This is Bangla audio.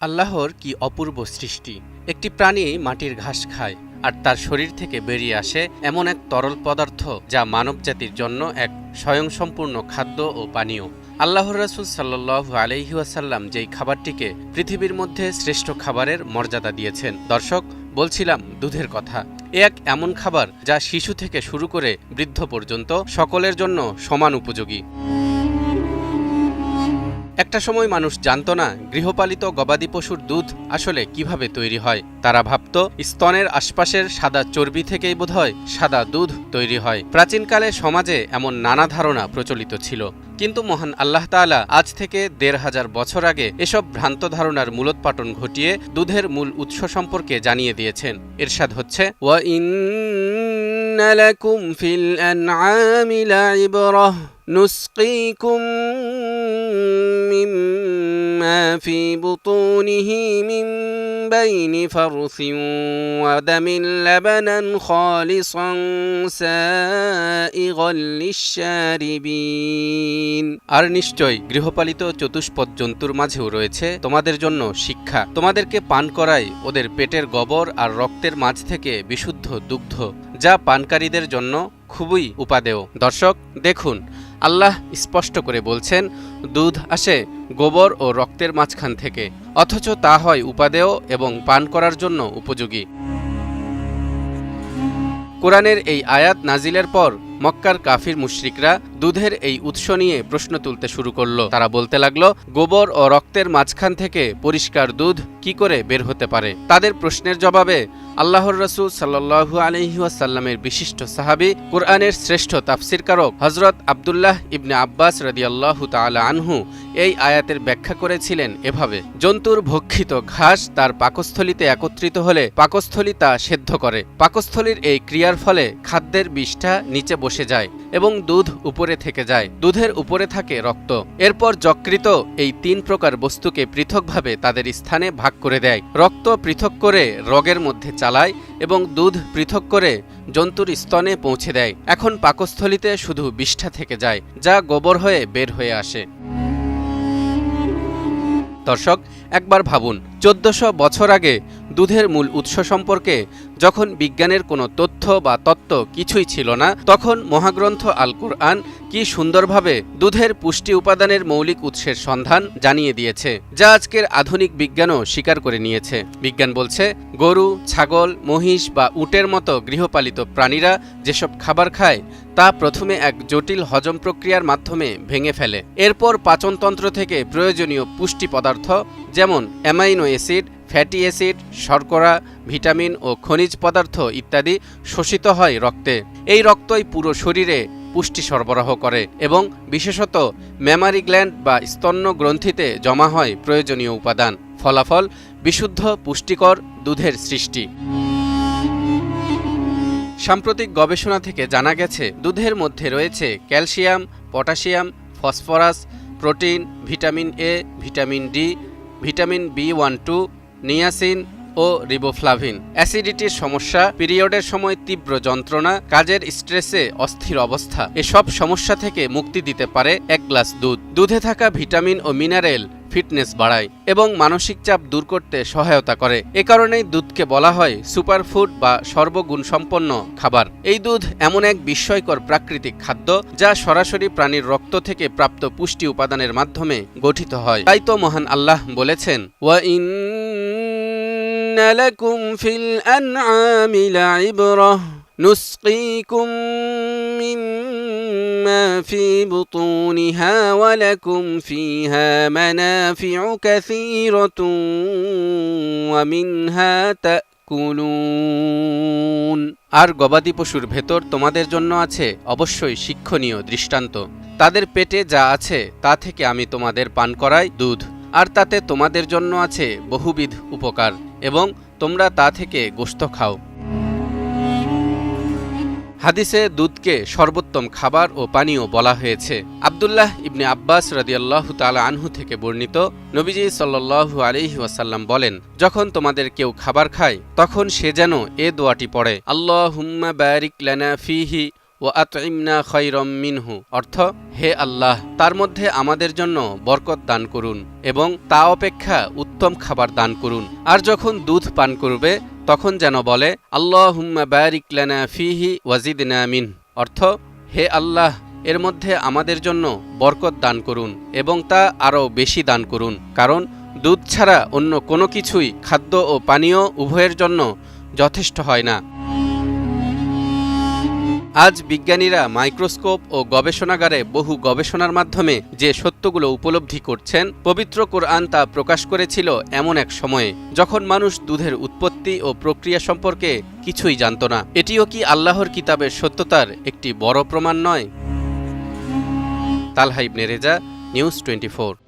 আল্লাহর কি অপূর্ব সৃষ্টি। একটি প্রাণী মাটির ঘাস খায় আর তার শরীর থেকে বেরিয়ে আসে এমন এক তরল পদার্থ যা মানবজাতির জন্য এক স্বয়ংসম্পূর্ণ খাদ্য ও পানীয়। আল্লাহর রাসূল সাল্লাল্লাহু আলাইহি ওয়াসাল্লাম যেই খাবারটিকে পৃথিবীর মধ্যে শ্রেষ্ঠ খাবারের মর্যাদা দিয়েছেন। দর্শক, বলছিলাম দুধের কথা। এক এমন খাবার যা শিশু থেকে শুরু করে বৃদ্ধ পর্যন্ত সকলের জন্য সমান উপযোগী। একটা সময় মানুষ জানত না গৃহপালিত গবাদি পশুর দুধ আসলে কিভাবে তৈরি হয়। তারা ভাবত স্তনের আশপাশের সাদা চর্বি থেকেই বোধহয় সাদা দুধ তৈরি হয়। প্রাচীনকালে সমাজে এমন নানা ধারণা প্রচলিত ছিল, কিন্তু মহান আল্লাহ তাআলা আজ থেকে ১৫০০ বছর আগে এসব ভ্রান্ত ধারণার মূলোৎপাটন ঘটিয়ে দুধের মূল উৎস সম্পর্কে জানিয়ে দিয়েছেন। ইরশাদ হচ্ছে, ওয়া ইন্না লাকুম ফিল আনআমি লাইবরাহ নুসকিকুম মিম্মা ফি বুতুনিহি মিন বাইনি ফারসিন ওয়া দামিন লাবানান খালিসান সাইগাল লিশ-শারিবিন। আর নিশ্চয় গৃহপালিত চতুষ্পদ জন্তুর মাঝেও রয়েছে তোমাদের জন্য শিক্ষা। তোমাদেরকে পান করায় ওদের পেটের গোবর আর রক্তের মাঝ থেকে বিশুদ্ধ দুগ্ধ, যা পানকারীদের জন্য খুবই উপাদেয়। দর্শক দেখুন, আল্লাহ স্পষ্ট করে বলছেন দুধ আসে গোবর ও রক্তের মাঝখান থেকে, অথচ তা হয় উপাদেয় এবং পান করার জন্য উপযোগী। কোরআনের এই আয়াত নাজিলের পর মক্কার কাফির মুশরিকরা দুধের এই উৎস নিয়ে প্রশ্ন তুলতে শুরু করল। তারা বলতে লাগলো, গোবর ও রক্তের মাঝখান থেকে পরিষ্কার দুধ কি করে বের হতে পারে? তাদের প্রশ্নের জবাবে আল্লাহর রাসূল সাল্লাল্লাহু আলাইহি ওয়াসাল্লামের বিশিষ্ট সাহাবী, কোরআনের শ্রেষ্ঠ তাফসীরকারক হযরত আব্দুল্লাহ ইবনে আব্বাস রাদিয়াল্লাহু তাআলা আনহু এই আয়াতের ব্যাখ্যা করেছিলেন এভাবে: জন্তুর ভক্ষিত ঘাস তার পাকস্থলীতে একত্রিত হলে পাকস্থলী তা সেদ্ধ করে। পাকস্থলীর এই ক্রিয়ার ফলে খাদ্যের বিষ্ঠা নিচে বসে যায় এবং দুধ উপরে থেকে যায়। দুধের উপরে থাকে রক্ত। এরপর যকৃত এই ৩ প্রকার বস্তুকে পৃথকভাবে তাদের স্থানে ভাগ করে দেয়। রক্ত পৃথক করে রগের মধ্যে চালায় এবং দুধ পৃথক করে জন্তুর স্তনে পৌঁছে দেয়। এখন পাকস্থলীতে শুধু বিষ্ঠা থেকে যায়, যা গোবর হয়ে বের হয়ে আসে। দর্শক, একবার ভাবুন, ১৪০০ বছর আগে দুধের মূল উৎস সম্পর্কে যখন বিজ্ঞানের কোনো তথ্য বা তত্ত্ব কিছুই ছিল না, তখন মহাগ্রন্থ আল কুরআন কি সুন্দরভাবে দুধের পুষ্টি উপাদানের মৌলিক উৎসের সন্ধান জানিয়ে দিয়েছে, যা আজকের আধুনিক বিজ্ঞানও স্বীকার করে নিয়েছে। বিজ্ঞান বলছে, গরু, ছাগল, মহিষ বা উটের মতো গৃহপালিত প্রাণীরা যেসব খাবার খায় তা প্রথমে এক জটিল হজম প্রক্রিয়ার মাধ্যমে ভেঙে ফেলে। এরপর পাচনতন্ত্র থেকে প্রয়োজনীয় পুষ্টি পদার্থ যেমন অ্যামাইনো অ্যাসিড, ফ্যাটি অ্যাসিড, শর্করা, ভিটামিন ও খনিজ পদার্থ ইত্যাদি শোষিত হয় রক্তে। এই রক্তই পুরো শরীরে পুষ্টি সরবরাহ করে এবং বিশেষত ম্যামারি গ্ল্যান্ড বা স্তন্য গ্রন্থিতে জমা হয় প্রয়োজনীয় উপাদান। ফলাফল বিশুদ্ধ পুষ্টিকর দুধের সৃষ্টি। সাম্প্রতিক গবেষণা থেকে জানা গেছে দুধের মধ্যে রয়েছে calcium, potassium, phosphorus, protein, vitamin A, vitamin D, vitamin B12, niacin ও রিবোফ্লাভিন। অ্যাসিডিটির সমস্যা, পিরিয়ডের সময় তীব্র যন্ত্রণা, কাজের স্ট্রেসে অস্থির অবস্থা, এসব সমস্যা থেকে মুক্তি দিতে পারে এক গ্লাস দুধ। দুধে থাকা ভিটামিন ও মিনারেল ফিটনেস বাড়ায় এবং মানসিক চাপ দূর করতে সহায়তা করে। এ কারণেই দুধকে বলা হয় সুপারফুড বা সর্বগুণসম্পন্ন খাবার। এই দুধ এমন এক বিস্ময়কর প্রাকৃতিক খাদ্য যা সরাসরি প্রাণীর রক্ত থেকে প্রাপ্ত পুষ্টি উপাদানের মাধ্যমে গঠিত হয়। তাই তো মহান আল্লাহ বলেছেন, ওয়া ইন্না লাকুম ফিল আনআমি লাইবরাহ নুসকিকুম মিম্মা ফি বুতুনিহা ওয়া লাকুম ফিহা মানাফিউ কাসীরাতুন ওয়া মিনহা তাকুলুন। আর গবাদি পশুর ভেতর তোমাদের জন্য আছে অবশ্যই শিক্ষণীয় দৃষ্টান্ত। তাদের পেটে যা আছে তা থেকে আমি তোমাদের পান করাই দুধ, আর তাতে তোমাদের জন্য আছে বহুবিধ উপকার এবং তোমরা তা থেকে গোশত খাও। হাদিসে দুধকে সর্বোত্তম খাবার ও পানীয় বলা হয়েছে। আব্দুল্লাহ ইবনে আব্বাস রাদিয়াল্লাহু তাআলা আনহু থেকে বর্ণিত, নবীজি সাল্লাল্লাহু আলাইহি ওয়াসাল্লাম বলেন, যখন তোমাদের কেউ খাবার খায় তখন সে যেন এ দোয়াটি পড়ে, আল্লাহুম্মা বারিক লানা ফীহি ওয়া আতইমনা খায়রাম মিনহু, অর্থ হে আল্লাহ, তার মধ্যে আমাদের জন্য বরকত দান করুন এবং তা অপেক্ষা উত্তম খাবার দান করুন। আর যখন দুধ পান করবে তখন যেন বলে আল্লাহুম্মা বারিক লানা ফিহি ওয়াজিদনা মিন, অর্থ হে আল্লাহ, এর মধ্যে আমাদের জন্য বরকত দান করুন এবং তা আরও বেশি দান করুন, কারণ দুধ ছাড়া অন্য কোনো কিছুই খাদ্য ও পানীয় উভয়ের জন্য যথেষ্ট হয় না। আজ বিজ্ঞানীরা মাইক্রোস্কোপ ও গবেষণাগারে বহু গবেষণার মাধ্যমে যে সত্যগুলো উপলব্ধি করছেন, পবিত্র কোরআন তা প্রকাশ করেছিল এমন এক সময়ে যখন মানুষ দুধের উৎপত্তি ও প্রক্রিয়া সম্পর্কে কিছুই জানত না। এটিও কি আল্লাহর কিতাবের সত্যতার একটি বড় প্রমাণ নয়? তালহা ইবনে রেজা, নিউজ 24।